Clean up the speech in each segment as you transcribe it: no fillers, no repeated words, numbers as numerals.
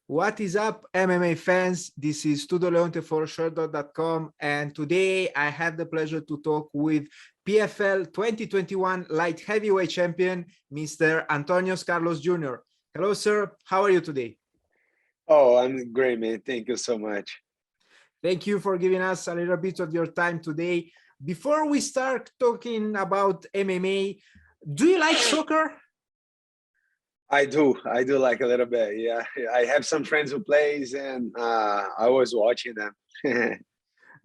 What is up, MMA fans? This is Tudo Leonte for Sherdog.com, and today I have the pleasure to talk with PFL 2021 light heavyweight champion, Mr. Antonio Carlos Jr. Hello, sir. How are you today? Oh, I'm great, man. Thank you so much. Thank you for giving us a little bit of your time today. Before we start talking about MMA, do you like soccer? I do like a little bit. Yeah, I have some friends who plays, and I was watching them.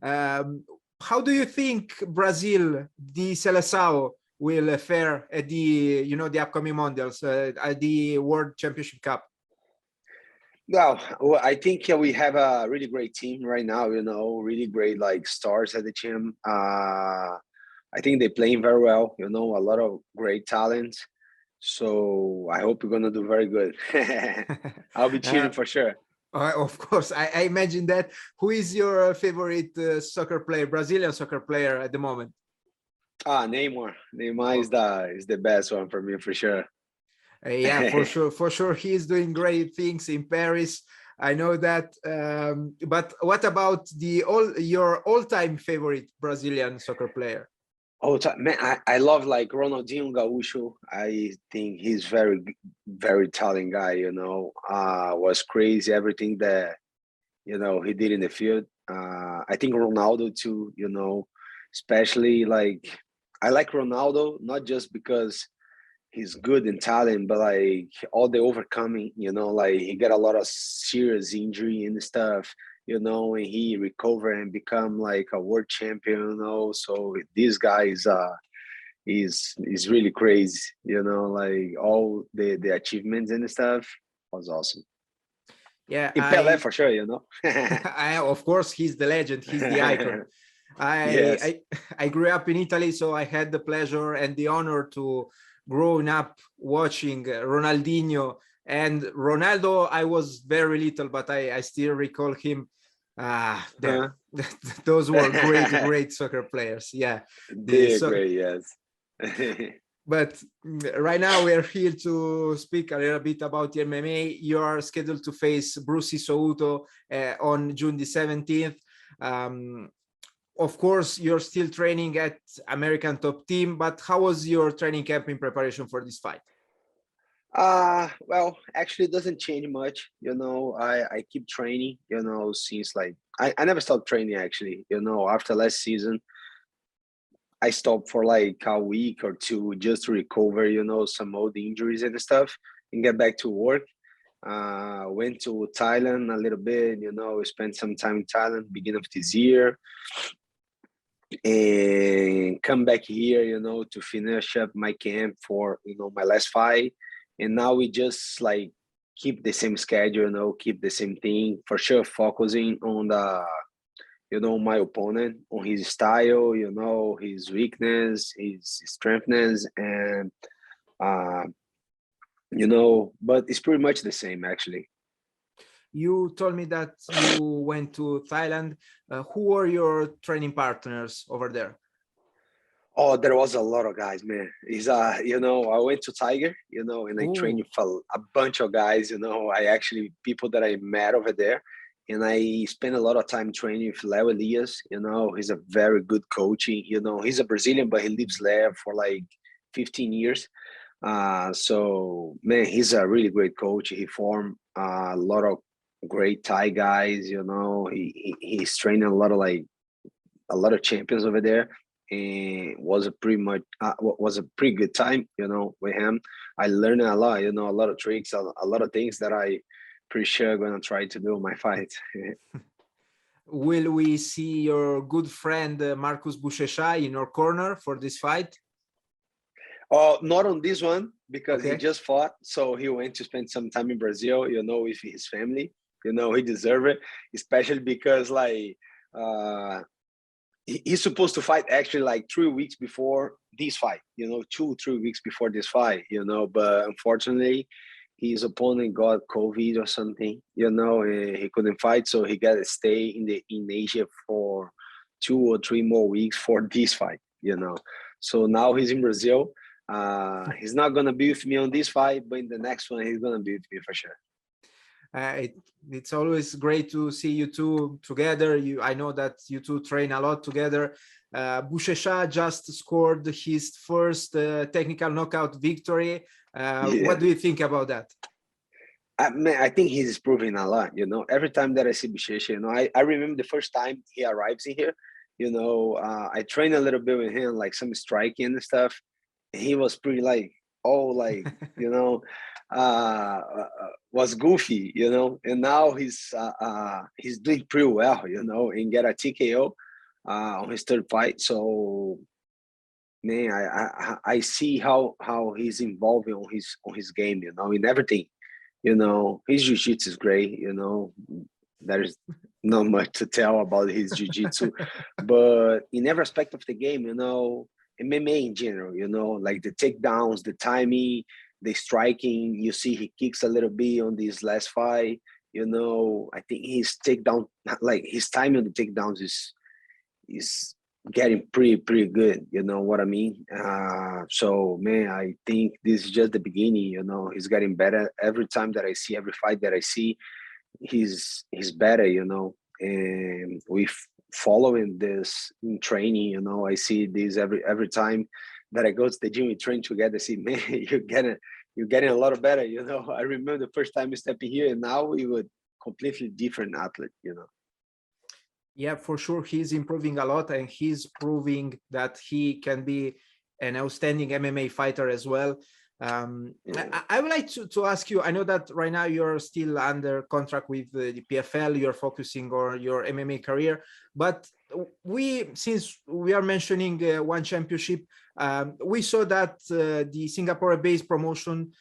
How do you think Brazil, the Seleção, will fare at the upcoming Mondials, at the World Championship Cup? Well, I think we have a really great team right now. Really great like stars at the team. I think they're playing very well. A lot of great talent. So I hope we're gonna do very good. I'll be cheering for sure. Of course, I imagine that. Who is your favorite soccer player, Brazilian soccer player at the moment? Neymar. Neymar is the best one for me for sure. Yeah, for sure, he is doing great things in Paris. I know that. But what about your all-time favorite Brazilian soccer player? Oh man, I love like Ronaldinho Gaúcho. I think he's very talented guy. Was crazy everything that he did in the field. I think Ronaldo too. Especially like I like Ronaldo not just because he's good in talent, but like all the overcoming. Like he got a lot of serious injury and stuff. And he recover and become like a world champion. So this guy is really crazy. Like all the achievements and stuff was awesome. Yeah, in Pelé for sure. Of course, he's the legend. He's the icon. Yes. I grew up in Italy, so I had the pleasure and the honor to growing up watching Ronaldinho and Ronaldo. I was very little, but I still recall him. Those were great soccer players. Yeah, they're great. Yes. But right now we're here to speak a little bit about the MMA. You are scheduled to face Bruce Souto on June the 17th. Of course, you're still training at American Top Team, but how was your training camp in preparation for this fight? Well, actually it doesn't change much. I keep training, since like I never stopped training actually. After last season, I stopped for like a week or two just to recover, some old injuries and stuff and get back to work. Went to Thailand a little bit, spent some time in Thailand beginning of this year. And come back here, to finish up my camp for, my last fight. And now we just like keep the same schedule, keep the same thing for sure, focusing on my opponent, on his style, his weakness, his strengthness, and but it's pretty much the same actually. You told me that you went to Thailand. Who were your training partners over there? Oh, there was a lot of guys, man. I went to Tiger, and I trained with a bunch of guys, people that I met over there. And I spent a lot of time training with Leo Elias. He's a very good coach. He's a Brazilian, but he lives there for like 15 years. So man, he's a really great coach. He formed a lot of great Thai guys. He's training a lot of champions over there. And was a pretty good time, with him. I learned a lot, a lot of tricks, a lot of things that I pretty sure gonna try to do in my fight. Will we see your good friend Marcus Buchecha in your corner for this fight? Not on this one because he just fought, so he went to spend some time in Brazil, with his family. He deserved it, especially because like he's supposed to fight actually like 3 weeks before this fight, 2-3 weeks before this fight, but unfortunately his opponent got COVID or something, he couldn't fight. So he got to stay in Asia for 2 or 3 more weeks for this fight, So now he's in Brazil. He's not going to be with me on this fight, but in the next one, he's going to be with me for sure. It's always great to see you two together. I know that you two train a lot together. Buchecha just scored his first technical knockout victory. Yeah. What do you think about that? I think he's improving a lot. Every time that I see Buchecha, I remember the first time he arrives in here. I trained a little bit with him, like some striking and stuff. He was pretty was goofy, and now he's doing pretty well, and get a TKO on his third fight. So man, I see how he's evolving on his game, in everything. His jiu-jitsu is great, there's not much to tell about his jiu-jitsu, but in every aspect of the game, MMA in general, like the takedowns, the timing, the striking, you see he kicks a little bit on this last fight, I think his takedown, like his timing on the takedowns is getting pretty good, you know what I mean? So man, I think this is just the beginning, he's getting better every time that I see, every fight that I see, he's better, and we following this in training, I see this every time that I go to the gym, we train together, I see, man, you're getting a lot better, I remember the first time we stepped in here and now we were completely different athlete, Yeah, for sure. He's improving a lot and he's proving that he can be an outstanding MMA fighter as well. I would like to ask you, I know that right now you're still under contract with the PFL, you're focusing on your MMA career, but since we are mentioning one championship, we saw that the Singapore-based promotion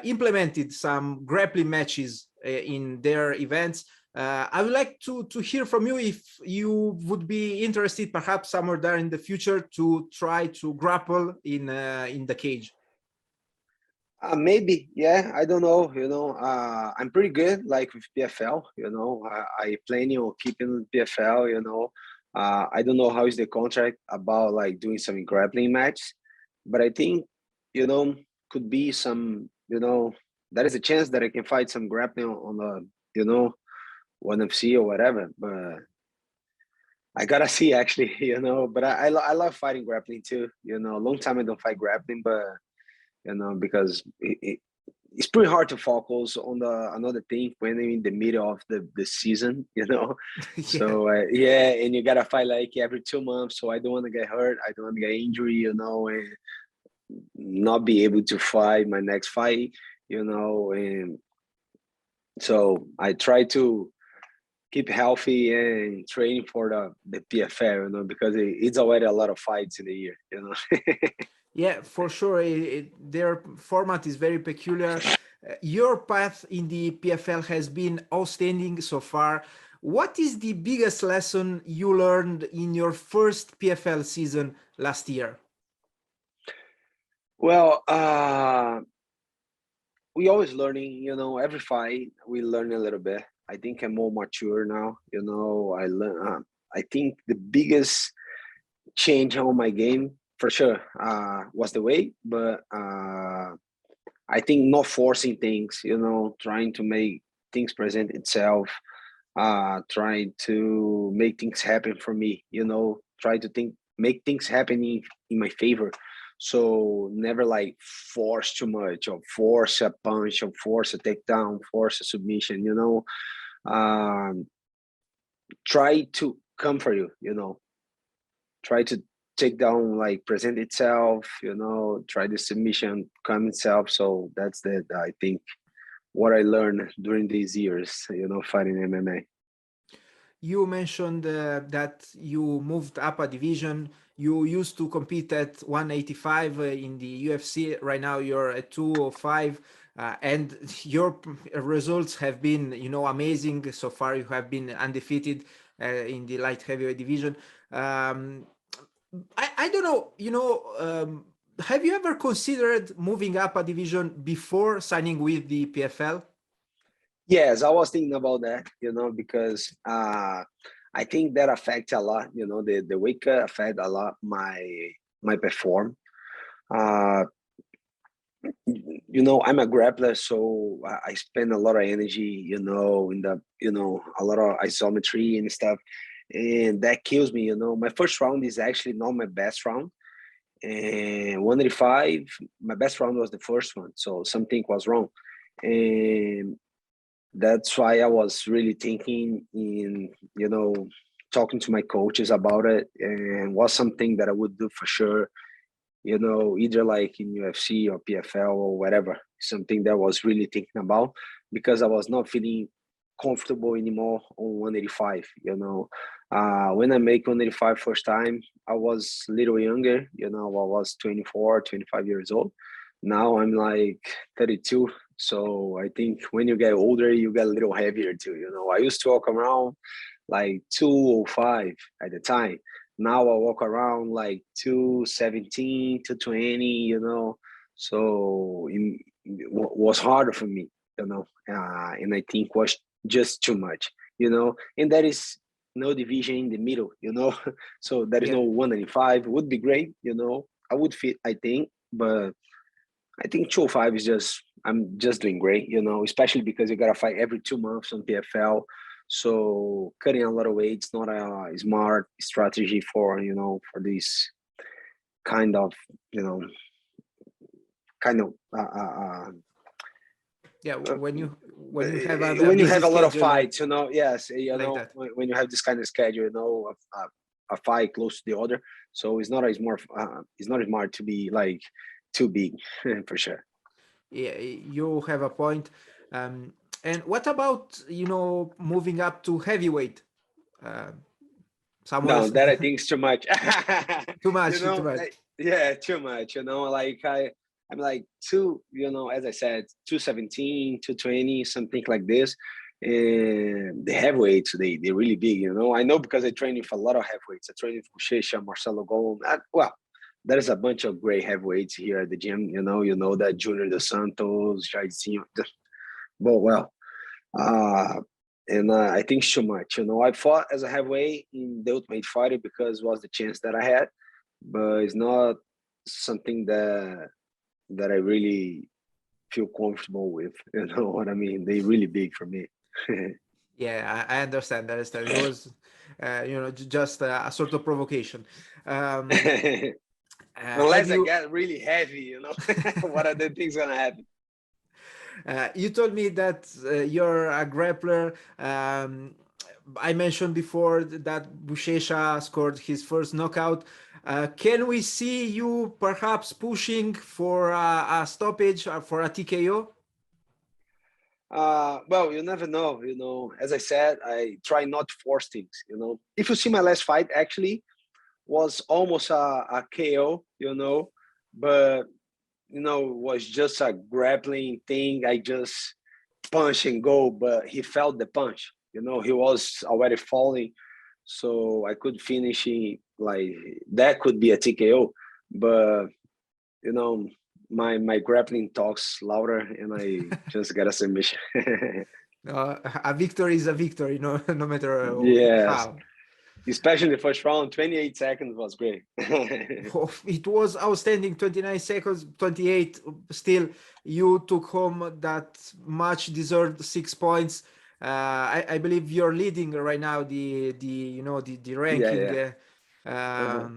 implemented some grappling matches in their events. I would like to hear from you if you would be interested, perhaps somewhere there in the future, to try to grapple in the cage. Maybe, yeah, I don't know, I'm pretty good, like with PFL, I planning on keeping PFL, I don't know how is the contract about like doing some grappling match, but I think, could be some, there is a chance that I can fight some grappling on the, 1FC or whatever, but I gotta see actually, but I love fighting grappling too, a long time I don't fight grappling, but because it's pretty hard to focus on another thing when you're in the middle of the season, Yeah. So yeah, and you gotta fight like every 2 months. So I don't want to get hurt. I don't want to get injury, and not be able to fight my next fight, And so I try to keep healthy and training for the PFL, because it's already a lot of fights in a year, Yeah, for sure. Their format is very peculiar. Your path in the PFL has been outstanding so far. What is the biggest lesson you learned in your first PFL season last year? Well, we always learning, every fight we learn a little bit. I think I'm more mature now, I learn. I think the biggest change on my game for sure was the weight, but I think not forcing things, trying to make things present itself, trying to make things happen for me, try to make things happen in my favor. So never like force too much or force a punch or force a takedown, force a submission, try to come for you, try to take down, like present itself, try the submission come itself. So that's I think what I learned during these years, fighting MMA. You mentioned that you moved up a division. You used to compete at 185 in the UFC. Right now you're at 205. And your results have been, amazing. So far, you have been undefeated in the light heavyweight division. I don't know, have you ever considered moving up a division before signing with the PFL? Yes, I was thinking about that, because I think that affects a lot, the weight cut affect a lot my perform. I'm a grappler, so I spend a lot of energy, in the, a lot of isometry and stuff. And that kills me, My first round is actually not my best round. And 185, my best round was the first one. So something was wrong. And that's why I was really thinking in, talking to my coaches about it, and was something that I would do for sure, either like in UFC or PFL or whatever, something that I was really thinking about, because I was not feeling comfortable anymore on 185. When I make 185 first time, I was a little younger, I was 24, 25 years old. Now I'm like 32. So I think when you get older, you get a little heavier too. I used to walk around like 205 at the time. Now I walk around like 217, 220, So it was harder for me, and I think was just too much, and there is no division in the middle, So there is no 195. Would be great, I would fit, I think, but I think 205 is I'm just doing great, especially because you got to fight every 2 months on PFL. So cutting a lot of weight is not a smart strategy for, for this kind of, when you have when you busy have a lot of schedule, fights, yes, that. when you have this kind of schedule, a fight close to the other. So it's not smart to be like too big for sure. Yeah, you have a point. And what about, moving up to heavyweight? Someone No, else. that I think is too much. Too much, too much. Yeah, too much. Like I'm like as I said, 217, 220, something like this. And the heavyweights, they're really big. I know because I train with a lot of heavyweights. I train with Buchecha, Marcelo Gol. Well, there's a bunch of great heavyweights here at the gym. You know that Junior Dos Santos, Jairzinho. Well. And I think it's too much. I fought as a heavyweight in the Ultimate Fighter because it was the chance that I had, but it's not something that I really feel comfortable with. You know what I mean? They're really big for me. Yeah, I understand. It was, just a sort of provocation. Have Unless I you? get really heavy, what are the things gonna happen? You told me that you're a grappler. I mentioned before that Buchecha scored his first knockout. Can we see you perhaps pushing for a stoppage or for a TKO? Well, you never know. As I said, I try not to force things. If you see my last fight, actually was almost a KO. But was just a grappling thing. I just punch and go, but he felt the punch. He was already falling, so I could finish it like that. Could be a TKO, but my grappling talks louder, and I just got a submission. A victory is a victory, no matter Yes, how. especially the first round, 28 seconds was great. It was outstanding. 29 seconds, 28. Still, you took home that much deserved 6 points. I believe you're leading right now the ranking. Yeah.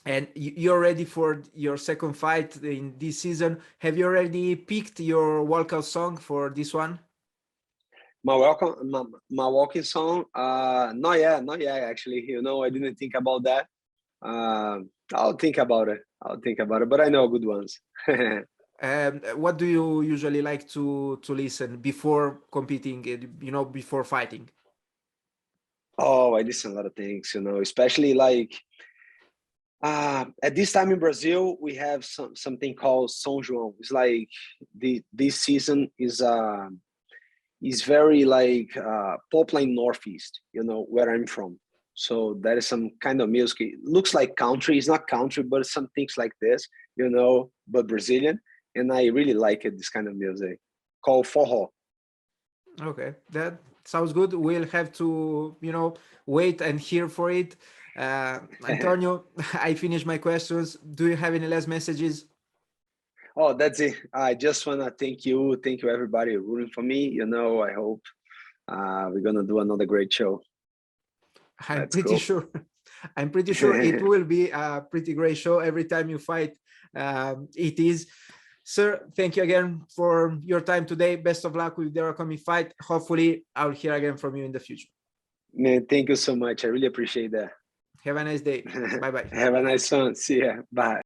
And you're ready for your second fight in this season. Have you already picked your walkout song for this one? My walking song, not yet actually. I didn't think about that. I'll think about it, but I know good ones. What do you usually like to listen before competing, before fighting? Oh, I listen a lot of things, especially like at this time in Brazil, we have something called São João. It's like this season is very like popular in Northeast, where I'm from. So there is some kind of music. It looks like country. It's not country, but some things like this, but Brazilian. And I really like it, this kind of music called forró. Okay, that sounds good. We'll have to, wait and hear for it. Antonio, I finished my questions. Do you have any last messages? Oh, that's it. I just want to thank you everybody rooting for me. You know, I hope we're gonna do another great show. I'm Let's pretty go. sure. I'm pretty sure it will be a pretty great show every time you fight. It is. Sir, thank you again for your time today. Best of luck with the upcoming fight. Hopefully, I'll hear again from you in the future. Man, thank you so much. I really appreciate that. Have a nice day. Bye-bye. Have a nice one. See ya. Bye.